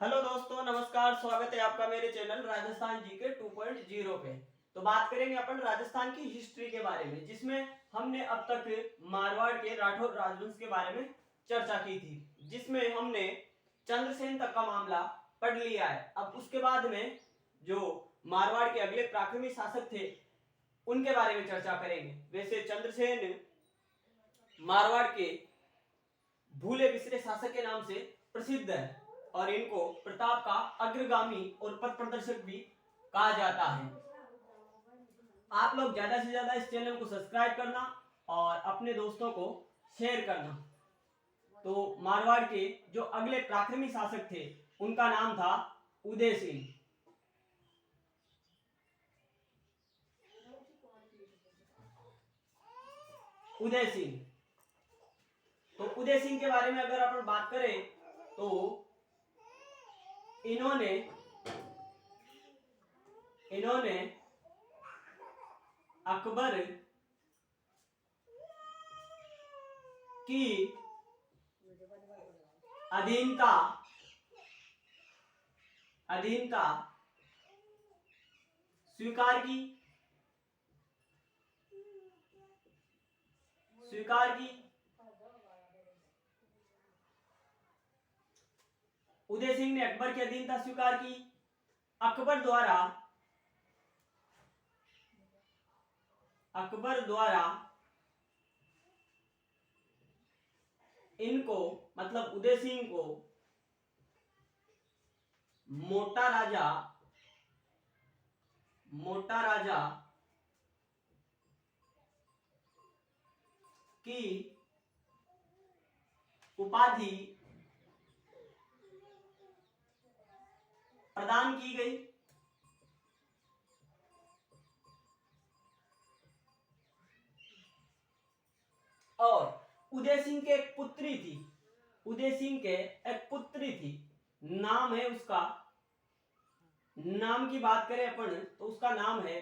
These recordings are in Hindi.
हेलो दोस्तों, नमस्कार। स्वागत है आपका मेरे चैनल राजस्थान जीके 2.0 पे। तो बात करेंगे अपन राजस्थान की हिस्ट्री के बारे में, जिसमें हमने अब तक मारवाड़ के राठौर राजवंश के बारे में चर्चा की थी, जिसमें हमने चंद्रसेन तक का मामला पढ़ लिया है। अब उसके बाद में जो मारवाड़ के अगले प्राक्रमिक शासक थे उनके बारे में चर्चा करेंगे। वैसे चंद्रसेन मारवाड़ के भूले बिसरे शासक के नाम से प्रसिद्ध है और इनको प्रताप का अग्रगामी और पथ प्रदर्शक भी कहा जाता है। आप लोग ज्यादा से ज्यादा इस चैनल को सब्सक्राइब करना और अपने दोस्तों को शेयर करना। तो मारवाड़ के जो अगले प्राक्रमिक शासक थे उनका नाम था उदय सिंह। उदय सिंह, तो उदय सिंह के बारे में अगर अपन बात करें तो इन्होंने अकबर की अधीनता स्वीकार की। उदय सिंह ने अकबर की अधीनता स्वीकार की। अकबर द्वारा इनको मतलब उदय सिंह को मोटा राजा की उपाधि प्रदान की गई। और उदय सिंह के एक पुत्री थी। नाम है उसका, नाम की बात करें अपन तो उसका नाम है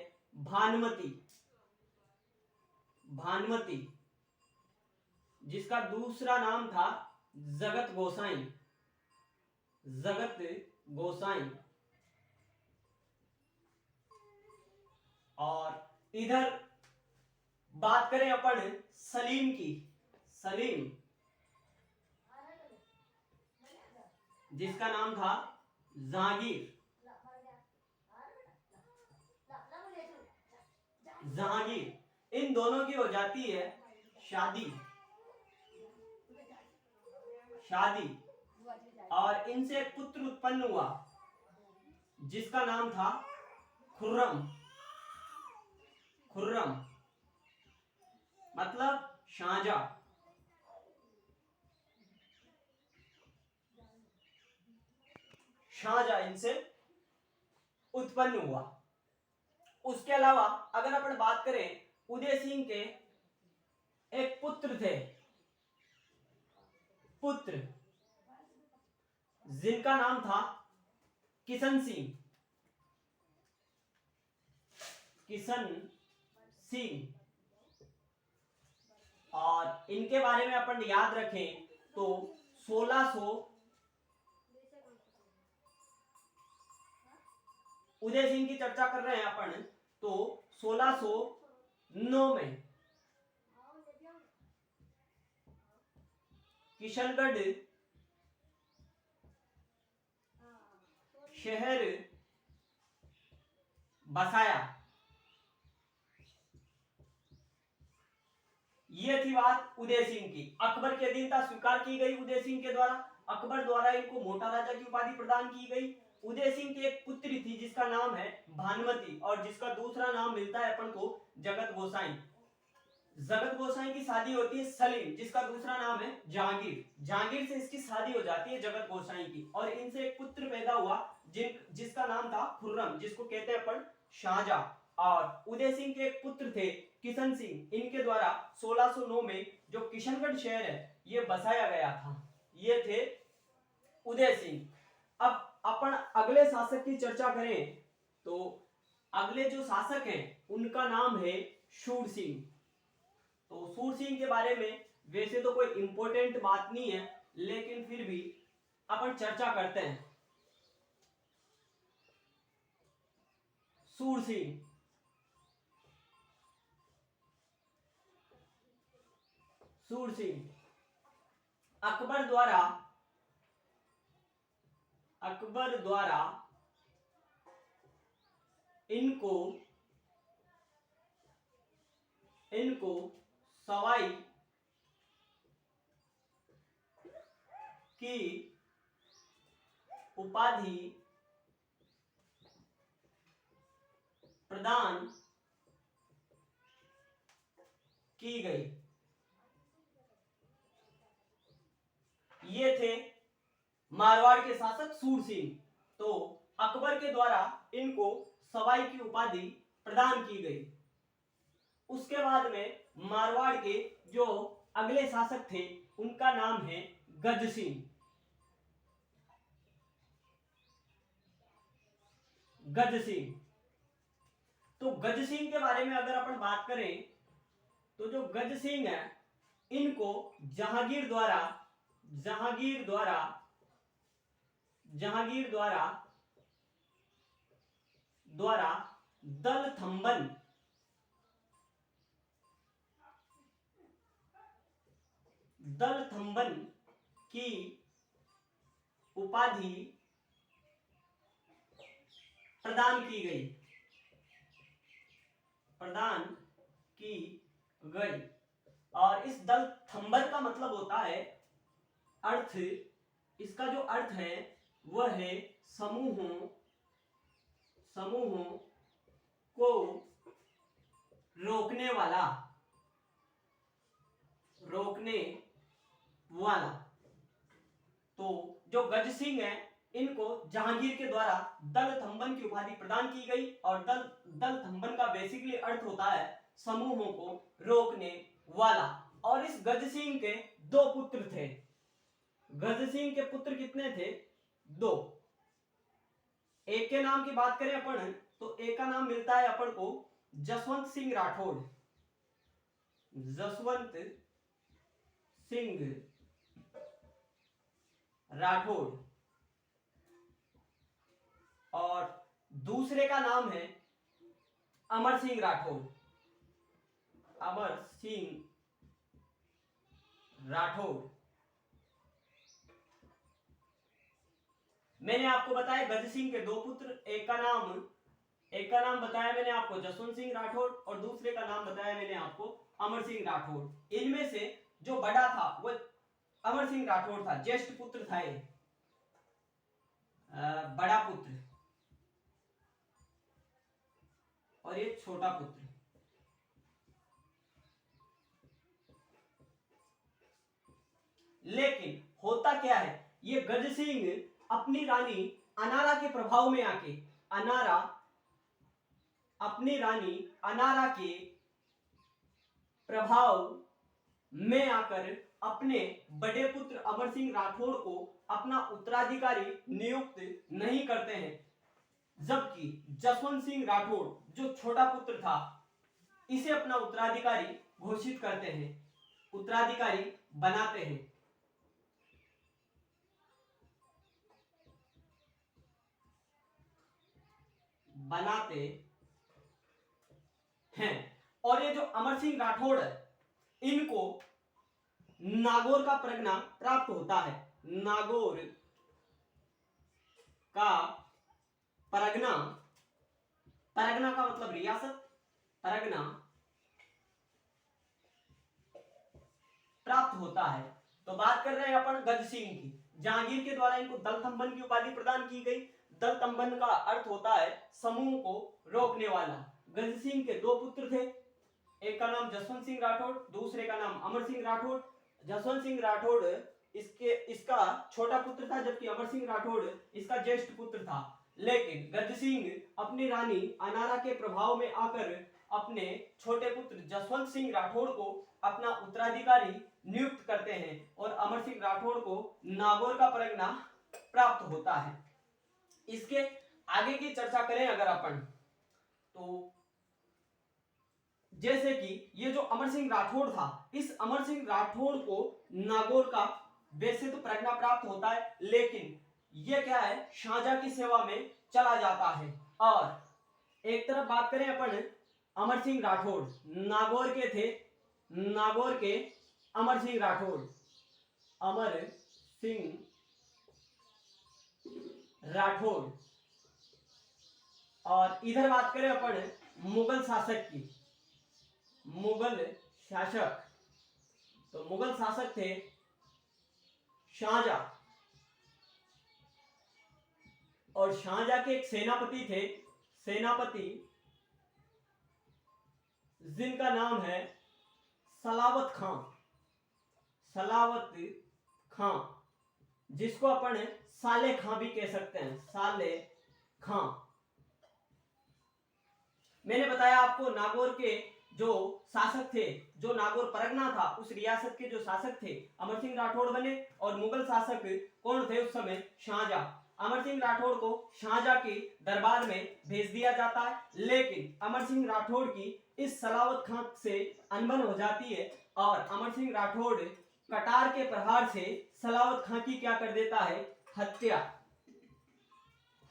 भानुमति, जिसका दूसरा नाम था जगत गोसाई। और इधर बात करें अपन सलीम की, जिसका नाम था जहांगीर। इन दोनों की हो जाती है शादी और इनसे एक पुत्र उत्पन्न हुआ जिसका नाम था खुर्रम मतलब शाहजहां। इनसे उत्पन्न हुआ। उसके अलावा अगर अपन बात करें उदय सिंह के एक पुत्र थे, जिनका नाम था किशन सिंह। और इनके बारे में अपन याद रखें तो 1600 उदय सिंह की चर्चा कर रहे हैं अपन तो 1609 में किशनगढ़ शहर बसाया। यह थी बात उदय सिंह की। अकबर की अधीनता स्वीकार की गई उदय सिंह के द्वारा। अकबर द्वारा इनको मोटा राजा की उपाधि प्रदान की गई। उदय सिंह की एक पुत्री थी जिसका नाम है भानुमति और जिसका दूसरा नाम मिलता है अपन को जगत गोसाई की शादी होती है सलीम, जिसका दूसरा नाम है जहांगीर से इसकी शादी हो जाती है जगत गोसाई की। और इनसे एक पुत्र पैदा हुआ जिसका नाम था खुर्रम, जिसको कहते हैं अपन शाहजहां। और उदय सिंह के एक पुत्र थे किशन सिंह। इनके द्वारा 1609 में जो किशनगढ़ शहर है ये बसाया गया था। ये थे उदय सिंह। अब अपन अगले शासक की चर्चा करें तो अगले जो शासक हैं उनका नाम है शूर सिंह। तो शूर सिंह के बारे में वैसे तो कोई इंपॉर्टेंट बात नहीं है, लेकिन फिर भी अपन चर्चा करते हैं। सूरसिंह। सूरसिंह अकबर द्वारा इनको सवाई की उपाधि प्रदान की गई। ये थे मारवाड़ के शासक सूरसिंह। तो अकबर के द्वारा इनको सवाई की उपाधि प्रदान की गई। उसके बाद में मारवाड़ के जो अगले शासक थे उनका नाम है गज सिंह। गज सिंह। तो गज सिंह के बारे में अगर अपन बात करें तो जो गज सिंह है इनको जहांगीर द्वारा दलथंबन की उपाधि प्रदान की गई। और इस दलथंबन का मतलब होता है अर्थ, इसका जो अर्थ है वह है समूहों को रोकने वाला। तो जो गज सिंह है इनको जहांगीर के द्वारा दलथंबन की उपाधि प्रदान की गई। और दलथंबन का बेसिकली अर्थ होता है समूहों को रोकने वाला। और इस गज सिंह के दो पुत्र थे। गज सिंह के पुत्र कितने थे? दो। एक के नाम की बात करें अपन तो एक का नाम मिलता है अपन को जसवंत सिंह राठौड़। और दूसरे का नाम है अमर सिंह राठौड़। मैंने आपको बताया गज सिंह के दो पुत्र। एक का नाम बताया मैंने आपको जसवंत सिंह राठौड़ और दूसरे का नाम बताया मैंने आपको अमर सिंह राठौड़। इनमें से जो बड़ा था वो अमर सिंह राठौड़ था, ज्येष्ठ पुत्र था ये, बड़ा पुत्र, और ये छोटा पुत्र। लेकिन होता क्या है, ये गज सिंह अपनी रानी अनारा के प्रभाव में आके अनारा के प्रभाव में आकर अपने बड़े पुत्र अमर सिंह राठौड़ को अपना उत्तराधिकारी नियुक्त नहीं करते हैं, जबकि जसवंत सिंह राठौड़ जो छोटा पुत्र था इसे अपना उत्तराधिकारी घोषित करते हैं, उत्तराधिकारी बनाते हैं। और ये जो अमर सिंह राठौड़ है इनको नागौर का परगना प्राप्त होता है। नागौर का परगना का मतलब रियासत, परगना प्राप्त होता है। तो बात कर रहे हैं अपन गज सिंह की। जहांगीर के द्वारा इनको दलथंबन की उपाधि प्रदान की गई। दलथंबन का अर्थ होता है समूह को रोकने वाला। गज सिंह के दो पुत्र थे, एक का नाम जसवंत सिंह राठौड़, दूसरे का नाम अमर सिंह राठौड़। जसवंत सिंह राठौड़ इसका छोटा पुत्र था, जबकि अमर सिंह राठौड़ इसका ज्येष्ठ पुत्र था। लेकिन गज सिंह अपनी रानी अनारा के प्रभाव में आकर अपने छोटे पुत्र जसवंत सिंह राठौड़ को अपना उत्तराधिकारी नियुक्त करते हैं और अमर सिंह राठौड़ को नागौर का परगना प्राप्त होता है। इसके आगे की चर्चा करें अगर अपन तो जैसे कि ये जो अमर सिंह राठौड़ था, इस अमर सिंह राठौड़ को नागौर का वैसे तो परगना प्राप्त होता है, लेकिन ये क्या है शाहजहां की सेवा में चला जाता है और एक तरफ बात करें अपन अमर सिंह राठौड़, नागौर के थे, नागौर के अमर सिंह राठौड़, अमर सिंह राठौड़। और इधर बात करें अपन मुगल शासक की, मुगल शासक, तो मुगल शासक थे शाहजहां, और शाहजहां के एक सेनापति थे, सेनापति जिनका नाम है सलावत खां, सलावत खां, जिसको अपन साले खां भी कह सकते हैं, साले खां। मैंने बताया आपको नागौर के जो शासक थे, जो नागौर परगना था उस रियासत के जो शासक थे अमर सिंह राठौड़ बने, और मुगल शासक कौन थे उस समय? शाहजहां। अमर सिंह राठौड़ को शाहजहां के दरबार में भेज दिया जाता है, लेकिन अमर सिंह राठौड़ की इस सलावत खां से अनबन हो जाती है और अमर सिंह राठौड़ कटार के प्रहार से सलावत खां की क्या कर देता है? हत्या,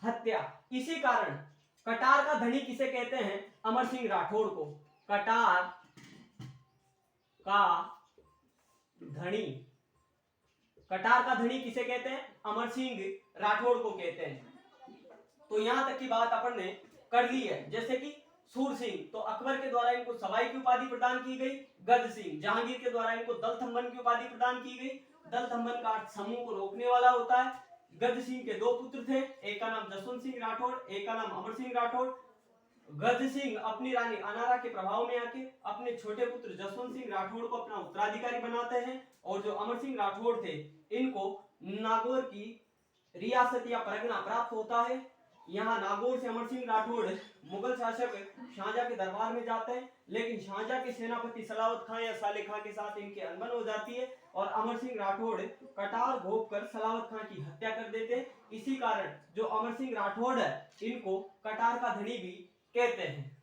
हत्या। इसी कारण कटार का धनी किसे कहते हैं? अमर सिंह राठौड़ को कटार का धनी, कटार का धनी किसे कहते हैं? अमर सिंह राठौड़ को कहते हैं। तो यहां तक की बात अपन ने कर ली है। जैसे कि सूर सिंह, तो अकबर के द्वारा इनको सवाई की उपाधि प्रदान की गई। गज सिंह, जहांगीर के द्वारा इनको दलथंबन की उपाधि प्रदान की गई। दलथंबन का अर्थ समूह को रोकने वाला होता है। गज सिंह के दो पुत्र थे, एक का नाम जसवंत सिंह राठौड़, एक का नाम अमर सिंह राठौड़। गज सिंह अपनी रानी अनारा के प्रभाव में आके अपने छोटे पुत्र जसवंत सिंह राठौड़ को अपना उत्तराधिकारी बनाते हैं, और जो अमर सिंह राठौड़ थे इनको नागौर की रियासत या परगना प्राप्त होता है। यहाँ नागौर से अमर सिंह राठौड़ मुगल शासक शाहजहां के दरबार में जाते हैं, लेकिन शाहजहां के सेनापति सलावत खां या साले खां के साथ इनकी अनबन हो जाती है और अमर सिंह राठौड़ कटार घोंपकर सलावत खां की हत्या कर देते हैं। इसी कारण जो अमर सिंह राठौड़ है इनको कटार का धनी भी कहते हैं।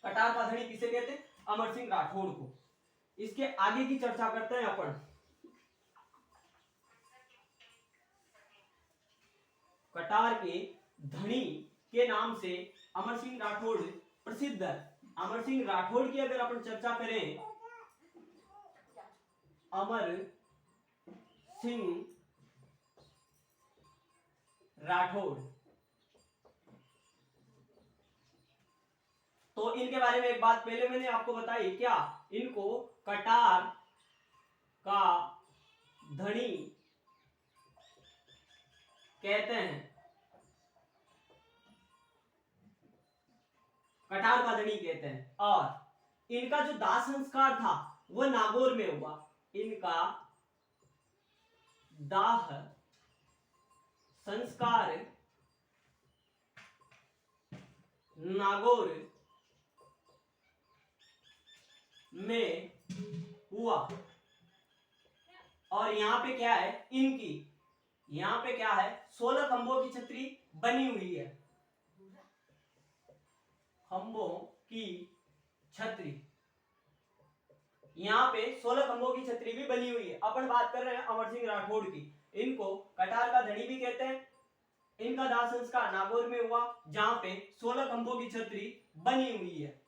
कटार का धनी किसे कहते हैं? अमर सिंह राठौड़ को। इसके आगे की चर्चा करते हैं अपन। कटार के धनी के नाम से अमर सिंह राठौड़ प्रसिद्ध है। अमर सिंह राठौड़ की अगर अपन चर्चा करें, अमर सिंह राठौड़, तो इनके बारे में एक बात पहले मैंने आपको बताई, क्या? इनको कटार का धनी कहते हैं, कटार का धनी कहते हैं। और इनका जो दाह संस्कार था वो नागौर में हुआ। इनका दाह संस्कार नागौर में हुआ। और यहां पे क्या है? इनकी यहां पे क्या है? 16 खंभों की छतरी बनी हुई है, खंभों की छतरी। यहाँ पे 16 खंभों की छतरी भी बनी हुई है। अपन बात कर रहे हैं अमर सिंह राठौड़ की। इनको कटार का धनी भी कहते हैं। इनका दाह संस्कार नागौर में हुआ जहां पे 16 खंभों की छतरी बनी हुई है।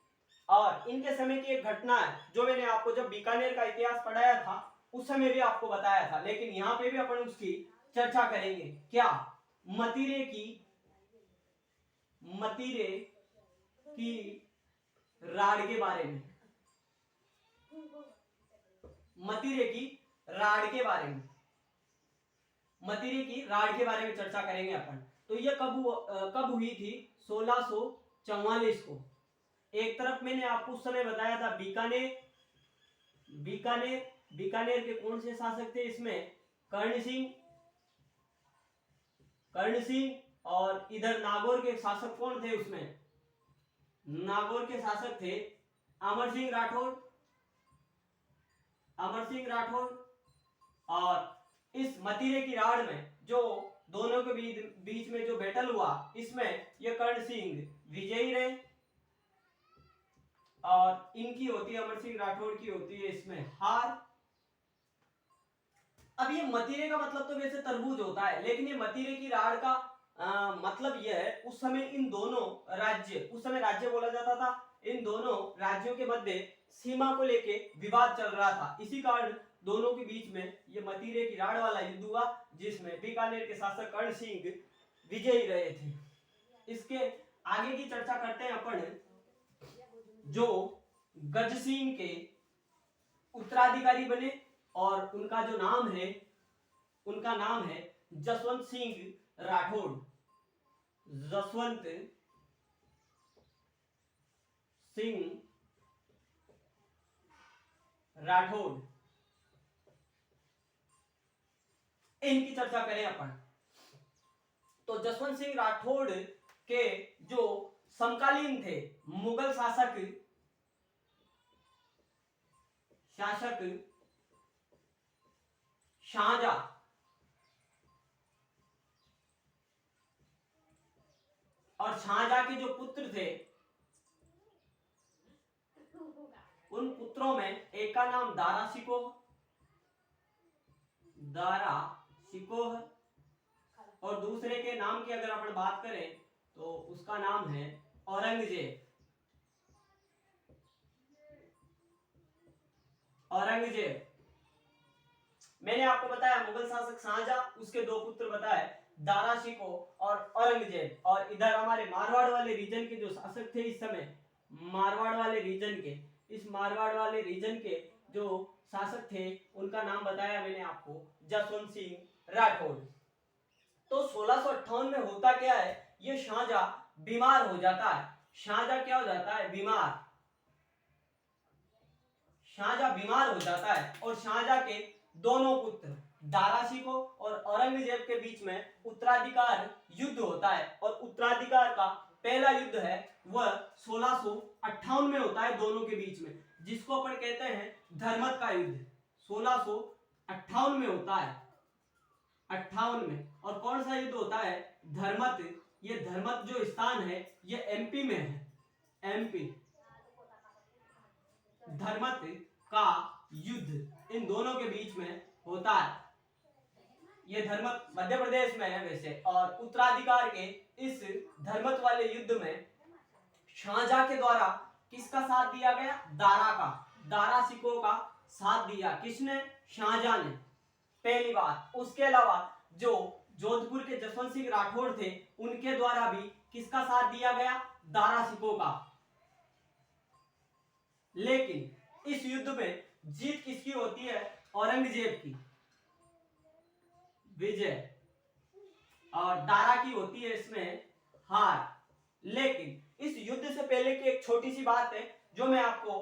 और इनके समय की एक घटना है जो मैंने आपको जब बीकानेर का इतिहास पढ़ाया था उस समय भी आपको बताया था, लेकिन यहाँ पे भी अपन उसकी चर्चा करेंगे। क्या? मतीरे की राड़ के बारे में, मतीरे की राड़ के बारे में, मतीरे की राड़ के बारे में चर्चा करेंगे अपन। तो ये कब हुई थी? 1644 को। एक तरफ मैंने आपको उस समय बताया था बीकानेर के कौन से शासक थे इसमें? कर्ण सिंह। और इधर नागौर के शासक कौन थे उसमें? नागौर के शासक थे अमर सिंह राठौड़। और इस मतीरे की राड़ में जो दोनों के बीच में जो बैटल हुआ इसमें ये कर्ण सिंह विजयी रहे और इनकी होती है, अमर सिंह राठौड़ की होती है इसमें हार। अब ये मतीरे का मतलब तो वैसे तरबूज होता है, लेकिन ये मतीरे की राड़ का मतलब यह है उस समय इन दोनों राज्य, उस समय राज्य बोला जाता था, इन दोनों राज्यों के मध्य सीमा को लेके विवाद चल रहा था। इसी कारण दोनों के बीच में ये मतीरे की राड़ वाला युद्ध हुआ, जिसमें बीकानेर के शासक कर्ण सिंह विजयी रहे थे। इसके आगे की चर्चा करते हैं अपन, जो गज सिंह के उत्तराधिकारी बने और उनका जो नाम है, उनका नाम है जसवंत सिंह राठौड़। जसवंत सिंह राठौड़, इनकी चर्चा करें अपन। तो जसवंत सिंह राठौड़ के जो समकालीन थे मुगल शासक शाहजहां, और शाहजहां के जो पुत्र थे, उन पुत्रों में एक का नाम दारा शिकोह और दूसरे के नाम की अगर अपन बात करें तो उसका नाम है औरंगजेब। मैंने आपको बताया मुगल शासक शाहजहां, उसके दो पुत्र बताए दारा शिकोह और औरंगजेब। और इधर हमारे मारवाड़ वाले रीजन के जो शासक थे इस समय, मारवाड़ वाले रीजन के, इस मारवाड़ वाले रीजन के जो शासक थे उनका नाम बताया मैंने आपको, जसवंत सिंह राठौड़। तो 1658 में होता क्या है, ये शाहजहां बीमार हो जाता है। शाहजहां क्या हो जाता है, बीमार। शाहजहां बीमार हो जाता है और शाहजहां के दोनों पुत्र दारा शिकोह और औरंगजेब के बीच में उत्तराधिकार युद्ध होता है। और उत्तराधिकार का पहला युद्ध है वह 1658 में होता है दोनों के बीच में, जिसको अपन कहते हैं धर्मत का युद्ध। 1658 में होता है, 58 में। और कौन सा युद्ध होता है, धर्मत। ये धर्मत जो स्थान है ये एमपी में है, एमपी। धर्मत का युद्ध इन दोनों के बीच में होता है। ये धर्मत मध्य प्रदेश में है वैसे। और उत्तराधिकार के इस धर्मत वाले युद्ध में शाहजहां के द्वारा किसका साथ दिया गया, दारा का, दारा शिकोह का साथ दिया। किसने, शाहजहां ने, पहली बात। उसके अलावा जो जोधपुर के जसवंत सिंह राठौड़ थे उनके द्वारा भी किसका साथ दिया गया, दारा शिकोह का। लेकिन इस युद्ध में जीत किसकी होती है, औरंगजेब की विजय, और दारा की होती है इसमें हार। लेकिन इस युद्ध से पहले की एक छोटी सी बात है जो मैं आपको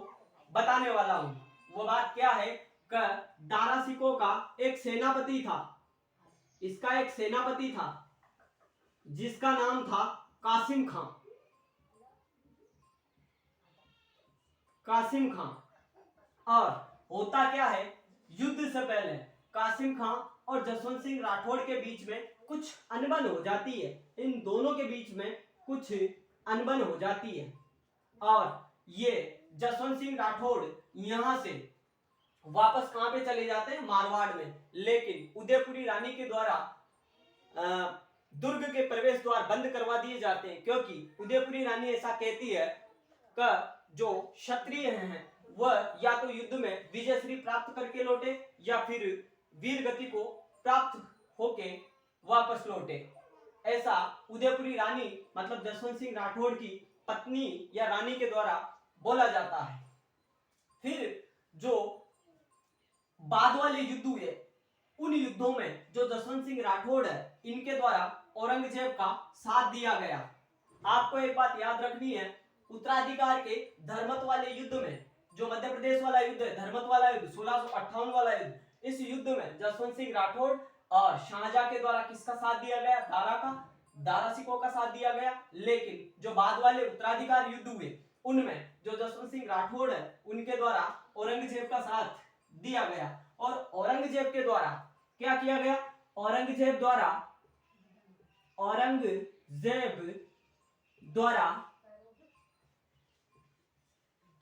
बताने वाला हूं। वो बात क्या है, दारा शिकोह का एक सेनापति था, इसका एक सेनापति था जिसका नाम था कासिम खां। कासिम खां। और होता क्या है, युद्ध से पहले कासिम खां और जसवंत सिंह राठौड़ के बीच में कुछ अनबन हो जाती है। इन दोनों के बीच में कुछ अनबन हो जाती है और ये जसवंत सिंह राठौड़ यहां से वापस कहां पे चले जाते हैं, मारवाड़ में। लेकिन उदयपुरी रानी के द्वारा दुर्ग के प्रवेश द्वार बंद करवा दिए जाते हैं, क्योंकि उदयपुरी रानी ऐसा कहती है कि जो क्षत्रिय हैं वह या तो युद्ध में विजयश्री प्राप्त करके लौटे या फिर वीर गति को प्राप्त होके वापस लौटे। ऐसा उदयपुरी रानी मतलब जसवंत सिंह राठौड़ की पत्नी या रानी के द्वारा बोला जाता है। फिर जो बाद वाले युद्ध हुए उन युद्धों में जो जसवंत सिंह राठौड़ है इनके द्वारा औरंगजेब का साथ दिया गया। आपको एक बात याद रखनी है, उत्तराधिकार के धर्मत वाले युद्ध में, जो मध्य प्रदेश वाला युद्ध है, धर्मत वाला युद्ध, 1658 वाला युद्ध, इस युद्ध में जसवंत सिंह राठौड़ और शाहजहां के द्वारा किसका साथ दिया गया, दारा का, दारा शिकोह का साथ दिया गया। लेकिन जो बाद वाले उत्तराधिकार युद्ध हुए उनमें जो जसवंत सिंह राठौड़ है उनके द्वारा औरंगजेब का साथ दिया गया। और औरंगजेब के द्वारा क्या किया गया, औरंगजेब द्वारा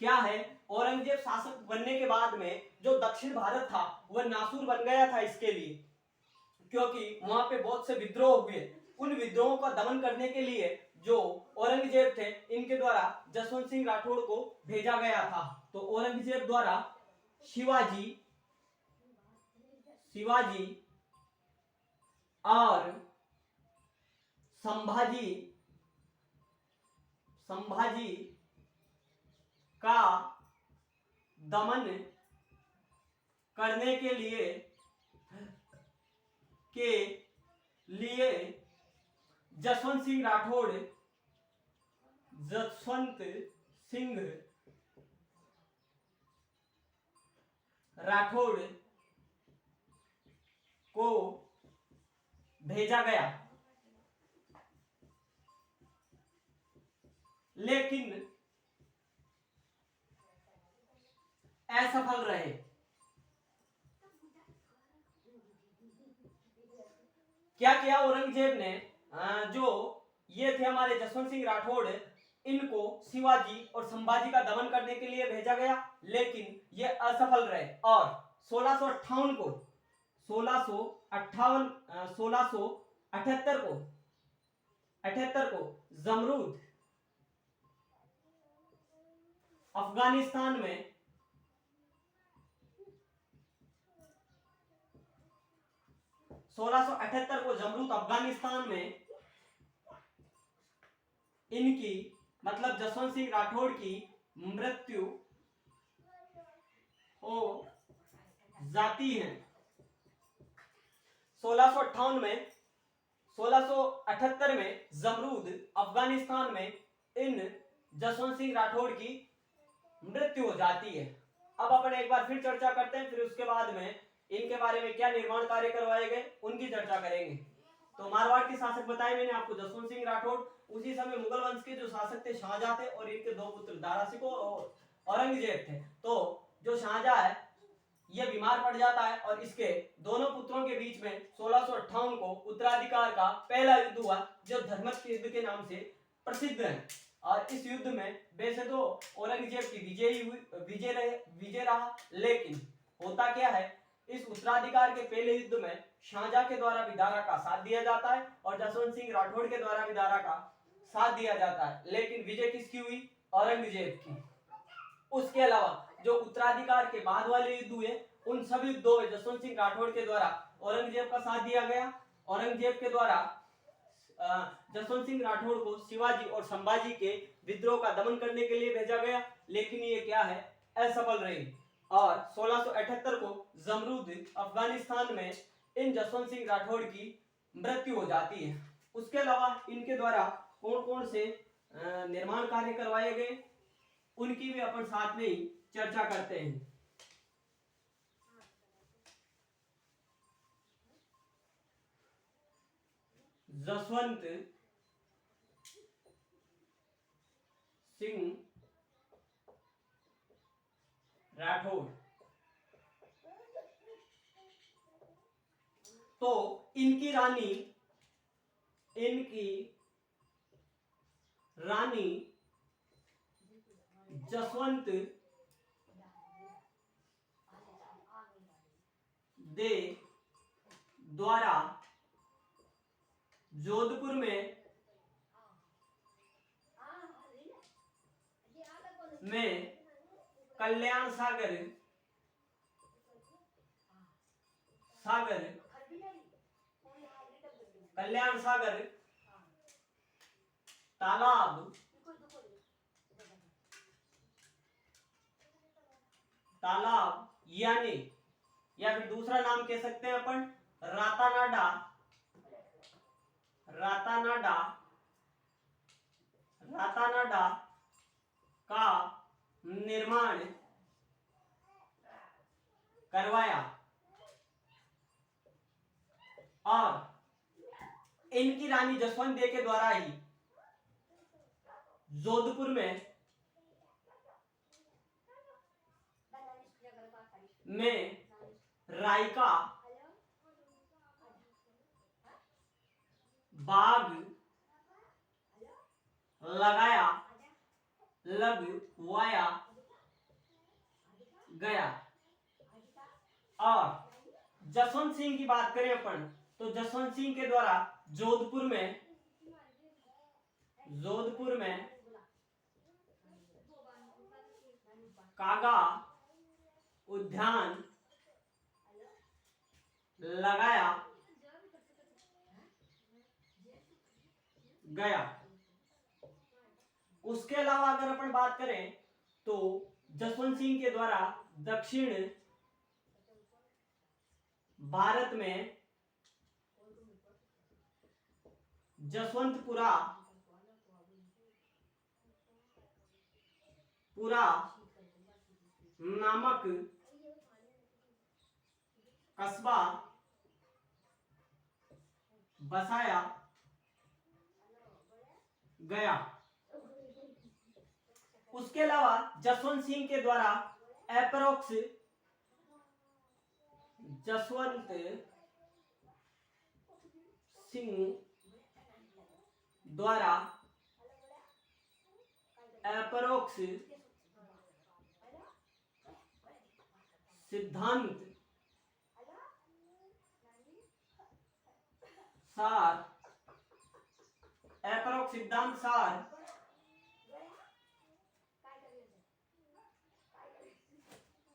क्या है, औरंगजेब शासक बनने के बाद में जो दक्षिण भारत था वह नासूर बन गया था इसके लिए, क्योंकि वहां पे बहुत से विद्रोह हुए। उन विद्रोहों का दमन करने के लिए जो औरंगजेब थे इनके द्वारा जसवंत सिंह राठौड़ को भेजा गया था। तो औरंगजेब द्वारा शिवाजी और संभाजी का दमन करने के लिए जसवंत सिंह राठौड़ को भेजा गया, लेकिन असफल रहे। क्या किया औरंगजेब ने, जो ये थे हमारे जसवंत सिंह राठौड़, इनको शिवाजी और संभाजी का दमन करने के लिए भेजा गया, लेकिन ये असफल रहे और 1678 को जमरूद अफगानिस्तान में इनकी मतलब जसवंत सिंह राठौड़ की मृत्यु हो जाती है। 1678 में जमरूद अफगानिस्तान में इन जसवंत सिंह राठौड़ की मृत्यु हो जाती है। अब अपन एक बार फिर चर्चा करते हैं, फिर उसके बाद में इनके बारे में क्या निर्माण कार्य करवाए गए उनकी चर्चा करेंगे। तो मारवाड़ के शासक बताए मैंने आपको जसवंत सिंह राठौड़। उसी समय मुगल वंश के जो शासक थे शाहजहां थे और इनके दो पुत्र दारा सिकोह और औरंगजेब थे। तो जो शाहजहां है ये बीमार पड़ जाता है और इसके दोनों पुत्रों के बीच में 1658 को उत्तराधिकार का पहला युद्ध हुआ, जो धर्मत युद्ध के नाम से प्रसिद्ध है। और इस युद्ध में वैसे तो औरंगजेब की विजय रहा, लेकिन होता क्या है, इस उत्तराधिकार के पहले युद्ध में शाहजहां के द्वारा भी दारा का साथ दिया जाता है और जसवंत सिंह राठौड़ के द्वारा भी दारा का साथ दिया जाता है, लेकिन विजय किसकी हुई? औरंगजेब की। उसके अलावा जो उत्तराधिकार के बाद वाले युद्ध हुए उन सभी युद्धों में जसवंत सिंह राठौड़ के द्वारा औरंगजेब का साथ दिया गया। औरंगजेब के द्वारा जसवंत सिंह राठौड़ को शिवाजी और संभाजी के विद्रोह का दमन करने के लिए भेजा गया, लेकिन ये क्या है, असफल रही और 1678 को जमरूद अफगानिस्तान में इन जसवंत सिंह राठौड़ की मृत्यु हो जाती है। उसके अलावा इनके द्वारा कौन कौन से निर्माण कार्य करवाए गए उनकी भी अपन साथ में ही चर्चा करते हैं। जसवंत सिंह राठौड़ तो इनकी रानी जसवंत दे द्वारा जोधपुर में कल्याण सागर तालाब यानी या फिर दूसरा नाम कह सकते हैं अपन रातानाडा का निर्माण करवाया और इनकी रानी जसवंत दे के द्वारा ही जोधपुर में रायका बाग लगवाया गया। और जसवंत सिंह की बात करें अपन तो जसवंत सिंह के द्वारा जोधपुर में कागा उद्यान लगाया गया। उसके अलावा अगर अपन बात करें तो जसवंत सिंह के द्वारा दक्षिण भारत में जसवंतपुरा नामक कस्बा बसाया गया। उसके अलावा जसवंत सिंह के द्वारा अप्रोक्स सिद्धांत सार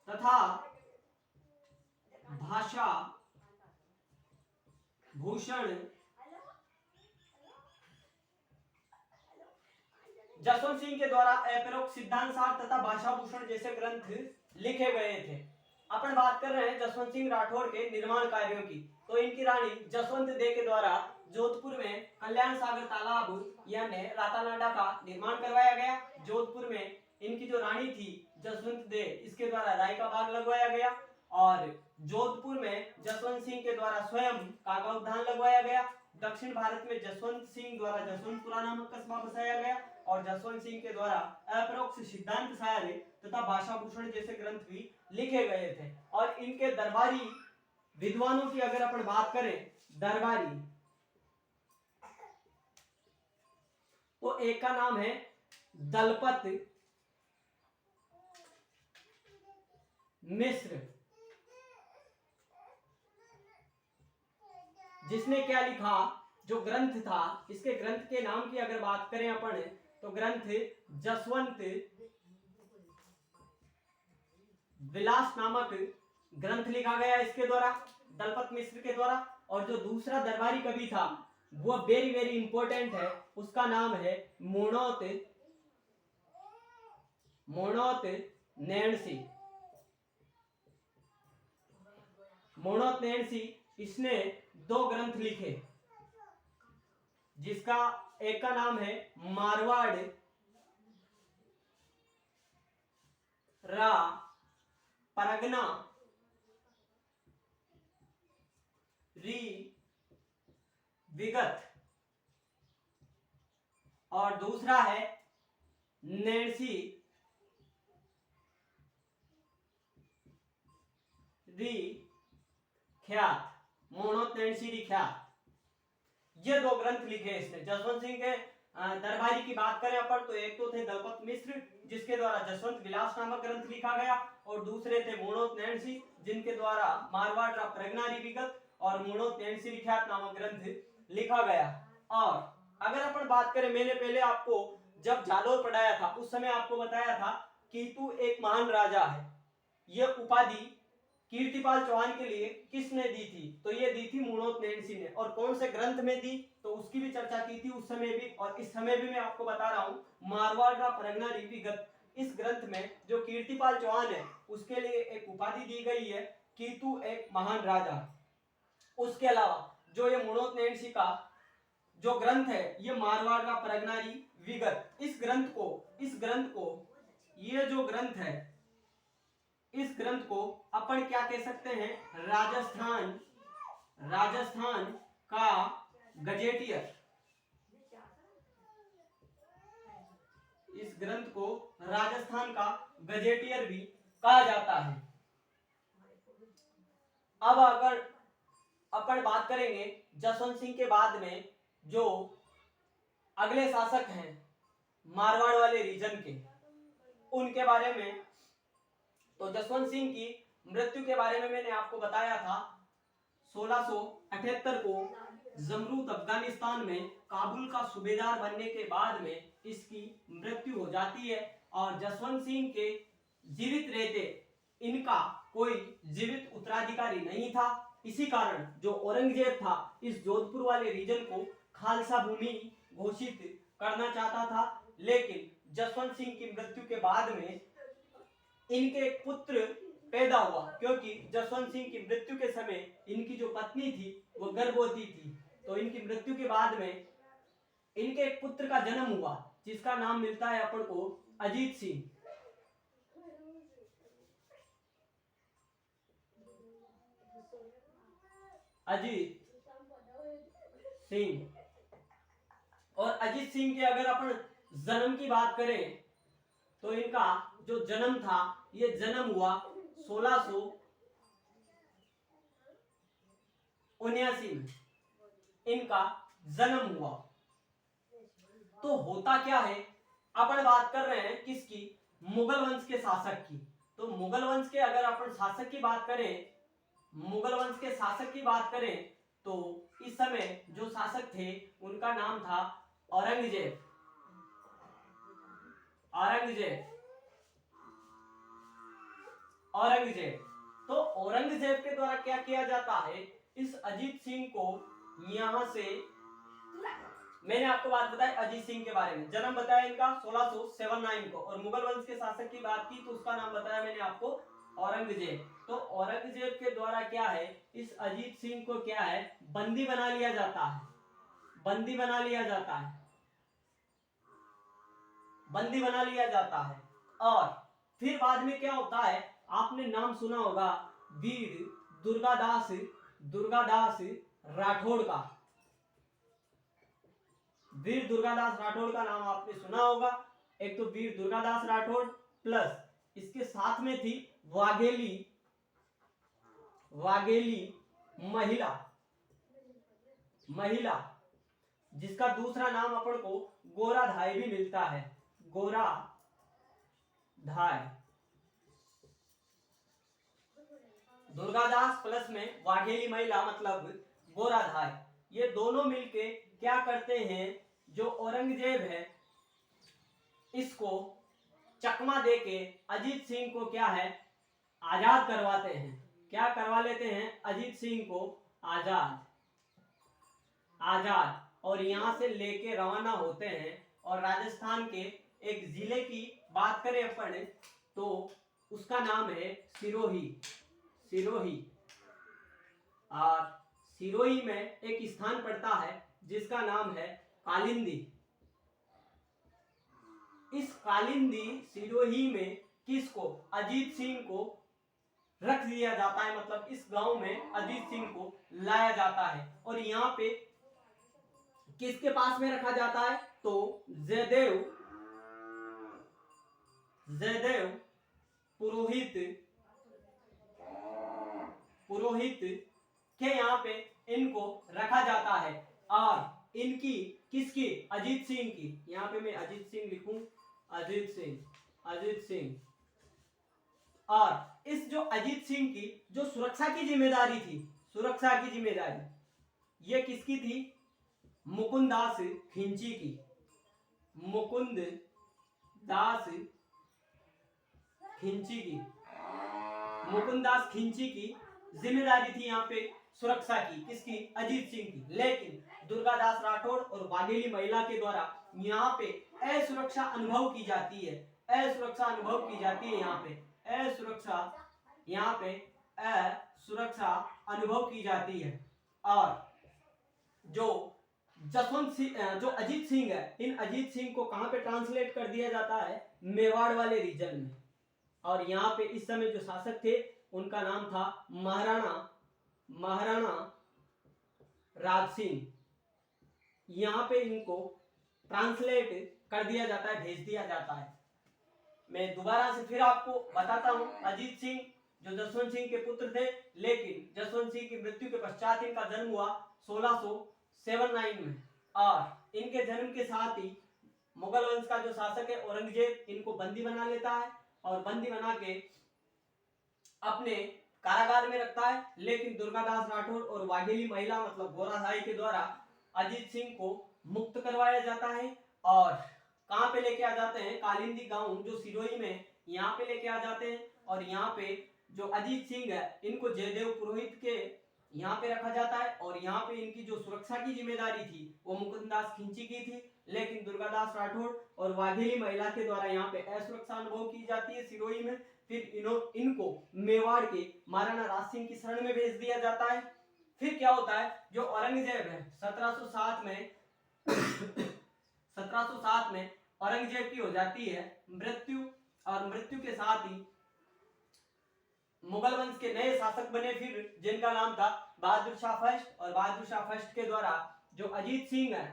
तथा भाषा भूषण जसवंत सिंह के द्वारा अपरोक्ष सिद्धांत सार तथा भाषा भूषण जैसे ग्रंथ लिखे गए थे। अपन बात कर रहे हैं जसवंत सिंह राठौर के निर्माण कार्यों की। तो इनकी रानी जसवंत दे के द्वारा जोधपुर में कल्याण सागर तालाब यानी रातानाडा का निर्माण करवाया गया। जोधपुर में इनकी जो रानी थी जसवंत दे, इसके द्वारा राय का बाग लगवाया गया। और जोधपुर में जसवंत सिंह के द्वारा स्वयं कागा उद्यान लगवाया गया। दक्षिण भारत में जसवंत सिंह द्वारा जसवंतपुरा नामक कस्बा बसाया गया और जसवंत सिंह के द्वारा अपरोक्ष सिद्धांत सार तथा भाषा भूषण जैसे ग्रंथ भी लिखे गए थे। और इनके दरबारी विद्वानों की अगर अपन बात करें, दरबारी, तो एक का नाम है दलपत मिश्र, जिसने क्या लिखा, जो ग्रंथ था, इसके ग्रंथ के नाम की अगर बात करें अपन तो ग्रंथ जसवंत विलास नामक ग्रंथ लिखा गया इसके द्वारा, दलपत मिश्र के द्वारा। और जो दूसरा दरबारी कवि था वो वेरी वेरी इंपॉर्टेंट है, उसका नाम है मोणोत नैणसी। इसने 2 ग्रंथ लिखे, जिसका एक का नाम है मारवाड़ रा परगना री विगत और दूसरा है नैणसी री ख्यात, मोणोत नैणसी री ख्यात। ये 2 ग्रंथ लिखे इसने। जसवंत सिंह के दरबारी की बात करें अपन तो एक तो थे दलपत मिश्र, जिसके द्वारा जसवंत विलास नामक ग्रंथ लिखा गया, और दूसरे थे मोणोत नैणसी, जिनके द्वारा मारवाड़ रा परगना री विगत और मोणोत नैणसी री ख्यात नामक ग्रंथ लिखा गया। और अगर अपन बात करें, मैंने पहले आपको जब जालोर पढ़ाया था उस समय आपको बताया था कि तू एक महान राजा है। यह उपाधि कीर्तिपाल चौहान के लिए किसने दी थी? तो ये दी थी मोणोत नैणसी ने। और कौन से ग्रंथ में दी तो उसकी भी चर्चा की थी उस समय भी, और इस समय भी मैं आपको बता रहा हूं। मारवाड़ रा परगना री विगत, इस ग्रंथ में जो कीर्तिपाल चौहान है उसके लिए एक उपाधि दी गई है कि तू एक महान राजा। उसके अलावा जो ये मोणोत नैणसी का जो ग्रंथ है, ये मारवाड़ रा परगना री विगत, इस ग्रंथ को ये जो ग्रंथ है, इस ग्रंथ को अपन क्या कह सकते हैं? राजस्थान का गजेटियर। इस ग्रंथ को राजस्थान का गजेटियर भी कहा जाता है। अब अगर अपन बात करेंगे जसवंत सिंह के बाद में जो अगले शासक हैं मारवाड़ वाले रीजन के, उनके बारे में, तो जसवंत सिंह की मृत्यु के बारे में मैंने आपको बताया था 1600 1678 को जमरूद अफगानिस्तान में काबुल का सूबेदार बनने के बाद में इसकी मृत्यु हो जाती है। और जसवंत सिंह के जीवित रहते इनका कोई जीवित उत्तराधिकारी नहीं था। इसी कारण जो औरंगजेब था इस जोधपुर वाले रीजन को खालसा भूमि घोषित करना चाहता था, लेकिन जसवंत सिंह की मृत्यु के बाद में इनके एक पुत्र पैदा हुआ, क्योंकि जसवंत सिंह की मृत्यु के समय इनकी जो पत्नी थी वो गर्भवती थी। तो इनकी मृत्यु के बाद में इनके एक पुत्र का जन्म हुआ जिसका नाम मिलता है अपन को अजीत सिंह। अजीत सिंह। और अजीत सिंह के अगर अपन जन्म की बात करें तो इनका जो जन्म था ये जन्म हुआ 1679 में इनका जन्म हुआ। तो होता क्या है, अपन बात कर रहे हैं किसकी, मुगल वंश के शासक की। तो मुगल वंश के अगर अपन शासक की बात करें, मुगल वंश के शासक की बात करें तो इस समय जो शासक थे उनका नाम था औरंगजेब। औरंगजेब। तो औरंगजेब के द्वारा क्या किया जाता है, इस अजीत सिंह को यहां से, मैंने आपको बात बताई अजीत सिंह के बारे में, जन्म बताया इनका 1679 को, और मुगल वंश के शासक की बात की तो उसका नाम बताया मैंने आपको औरंगजेब। तो औरंगजेब के द्वारा क्या है, इस अजीत सिंह को क्या है, बंदी बना लिया जाता है। बंदी बना लिया जाता है। बंदी बना लिया जाता है। और फिर बाद में क्या होता है, आपने नाम सुना होगा वीर दुर्गादास राठौड़ का। वीर दुर्गादास राठौड़ का नाम आपने सुना होगा। एक तो वीर दुर्गादास राठौड़ प्लस इसके साथ में थी वाघेली महिला जिसका दूसरा नाम अपन को गोराधाय भी मिलता है। गोराधाय। दुर्गादास प्लस में वाघेली महिला मतलब गोराधाय। ये दोनों मिलके क्या करते हैं, जो औरंगजेब है इसको चकमा देके अजीत सिंह को क्या है, आजाद करवाते हैं। क्या करवा लेते हैं, अजीत सिंह को आजाद। और यहां से लेके रवाना होते हैं। और राजस्थान के एक जिले की बात करें अपन तो उसका नाम है सिरोही। और सिरोही में एक स्थान पड़ता है जिसका नाम है कालिंदी। इस कालिंदी सिरोही में किसको, अजीत सिंह को रख दिया जाता है, मतलब इस गांव में अजीत सिंह को लाया जाता है। और यहाँ पे किसके पास में रखा जाता है, तो जयदेव पुरोहित के यहाँ पे इनको रखा जाता है। और इनकी किसकी, अजीत सिंह की, यहाँ पे मैं अजीत सिंह लिखूं, अजीत सिंह। और इस जो अजीत सिंह की जो सुरक्षा की जिम्मेदारी थी, ये किसकी थी, मुकुंदास खिंची की जिम्मेदारी थी यहाँ पे सुरक्षा की, किसकी, अजीत सिंह की। लेकिन दुर्गादास राठौड़ और वाघेली महिला के द्वारा यहाँ पे असुरक्षा अनुभव की जाती है। यहाँ पे असुरक्षा अनुभव की जाती है। और जो अजीत सिंह है, इन अजीत सिंह को कहां पे ट्रांसलेट कर दिया जाता है, मेवाड़ वाले रीजन में। और यहाँ पे इस समय जो शासक थे उनका नाम था महाराणा राज सिंह। यहाँ पे इनको ट्रांसलेट कर दिया जाता है, भेज दिया जाता है। मैं दोबारा से फिर आपको बताता हूँ, अजीत सिंह जो जसवंत सिंह के पुत्र थे, लेकिन जसवंत सिंह की मृत्यु के पश्चात इनका जन्म हुआ 1679 में। और इनके जन्म के साथ ही मुगल वंश का जो शासक है औरंगजेब इनको बंदी बना लेता है। और बंदी बना के अपने कारागार में रखता है, लेकिन दुर्गादास राठौर और वाघेली महिला मतलब गोरासाई के द्वारा अजीत सिंह को मुक्त करवाया जाता है। और कहाँ पे लेके आ जाते हैं, कालिंदी गांव जो सिरोही में, यहाँ पे लेके आ जाते हैं। और यहाँ पे जो अजीत सिंह है इनको जयदेव पुरोहित के यहाँ पे रखा जाता है। और यहाँ पे इनकी जो सुरक्षा की जिम्मेदारी थी वो मुकुंददास खिंची की थी, लेकिन दुर्गादास राठौर और वाघेली महिला के द्वारा यहाँ पे असुरक्षा अनुभव की जाती है सिरोही में। फिर इनको मेवाड़ के महाराणा राज सिंह की शरण में भेज दिया जाता है। फिर क्या होता है, जो औरंगजेब है 1707 में 1707 में औरंगजेब की हो जाती है मृत्यु। और मृत्यु के साथ ही मुगल वंश के नए शासक बने फिर, जिनका नाम था बहादुर शाह फर्स्ट। और बहादुर शाह फर्स्ट के द्वारा जो अजीत सिंह है,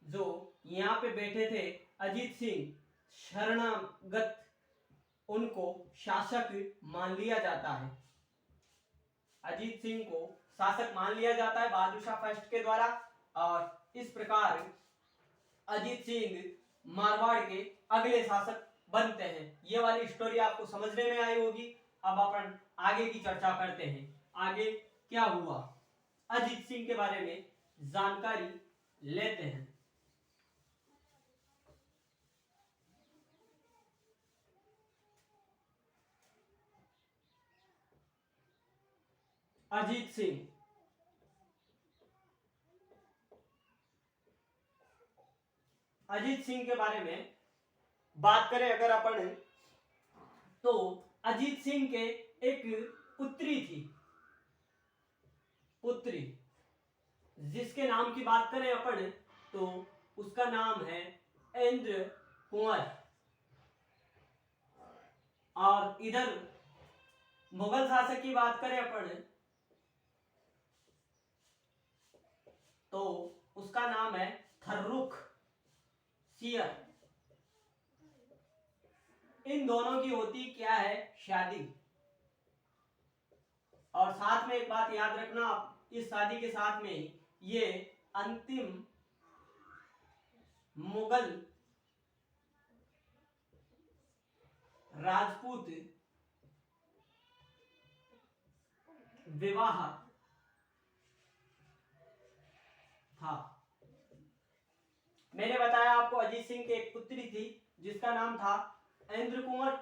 जो यहाँ पे बैठे थे अजीत सिंह शरणागत, उनको शासक मान लिया जाता है। अजीत सिंह को शासक मान लिया जाता है बहादुर शाह फर्स्ट के द्वारा। और इस प्रकार अजीत सिंह मारवाड़ के अगले शासक बनते हैं। ये वाली स्टोरी आपको समझने में आई होगी। अब अपन आगे की चर्चा करते हैं, आगे क्या हुआ अजीत सिंह के बारे में जानकारी लेते हैं। अजीत सिंह, अजीत सिंह के बारे में बात करें अगर अपन, तो अजीत सिंह के एक पुत्री थी, पुत्री जिसके नाम की बात करें अपन तो उसका नाम है इंद्र कुंवर। और इधर मुगल शासक की बात करें अपन तो उसका नाम है फर्रुख सियर। इन दोनों की होती क्या है, शादी। और साथ में एक बात याद रखना, इस शादी के साथ में ये अंतिम मुगल राजपूत विवाह था। मैंने बताया आपको अजीत सिंह की एक पुत्री थी जिसका नाम था इंद्र कुंवर।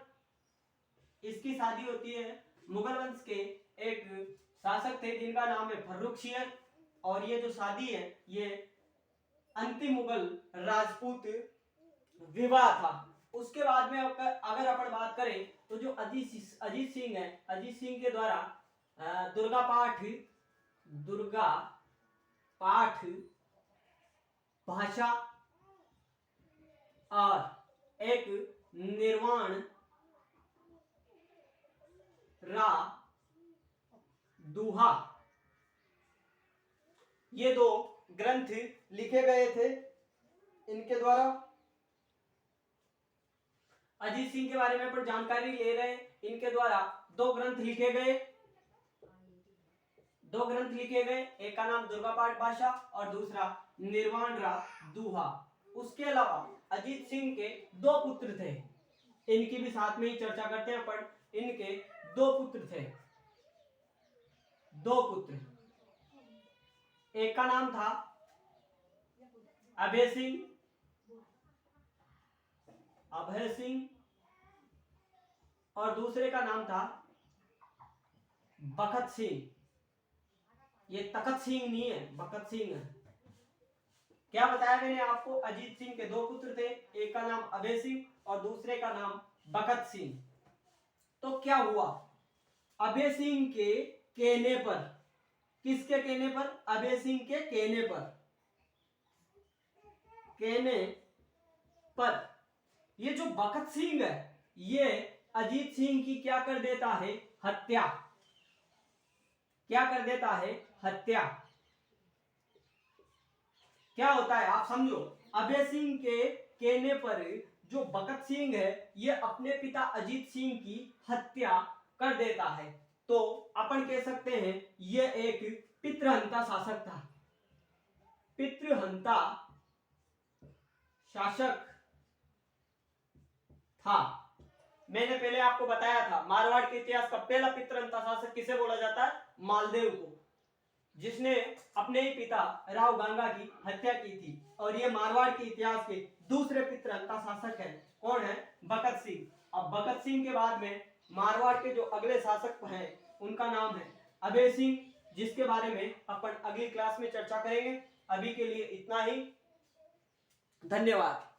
इसकी शादी होती है मुगल वंश के एक शासक थे जिनका नाम है फर्रुख सियर। और ये जो शादी है ये अंतिम मुगल राजपूत विवाह था। उसके बाद में अगर अपन बात करें तो जो अजीत सिंह है, अजीत सिंह के द्वारा दुर्गा पाठ भाषा और एक निर्वाण रा दुहा, ये दो ग्रंथ लिखे गए थे इनके द्वारा। अजीत सिंह के बारे में अपन जानकारी ले रहे हैं। इनके द्वारा दो ग्रंथ लिखे गए, एक का नाम दुर्गा पाठ भाषा और दूसरा निर्वाण रा दुहा। उसके अलावा अजीत सिंह के दो पुत्र थे, इनकी भी साथ में ही चर्चा करते हैं अपन। इनके दो पुत्र थे, दो पुत्र, एक का नाम था अभय सिंह और दूसरे का नाम था बखत सिंह। ये तखत सिंह नहीं है, बखत सिंह है। क्या बताया मैंने आपको, अजीत सिंह के दो पुत्र थे, एक का नाम अभय सिंह और दूसरे का नाम बखत सिंह। तो क्या हुआ, अभय सिंह के कहने पर, किसके कहने पर, अभय सिंह के कहने पर ये जो बखत सिंह है ये अजीत सिंह की क्या कर देता है, हत्या। क्या कर देता है, हत्या। क्या होता है आप समझो, अभय सिंह के कहने पर जो बखत सिंह है ये अपने पिता अजीत सिंह की हत्या कर देता है। तो अपन कह सकते हैं ये एक पितृहंता शासक था, पितृहंता शासक था। मैंने पहले आपको बताया था मारवाड़ के इतिहास का पहला पितृंता शासक किसे बोला जाता है? मालदेव को, जिसने अपने ही पिता राव गंगा की हत्या की थी। और ये मारवाड़ के इतिहास के दूसरे पितृंता शासक हैं। कौन है? भगत सिंह। अब भगत सिंह के बाद में मारवाड़ के जो अगले शासक हैं उनका नाम है अभय सिंह, जिसके बारे में अपन अगली क्लास में चर्चा करेंगे। अभी के लिए इतना ही, धन्यवाद।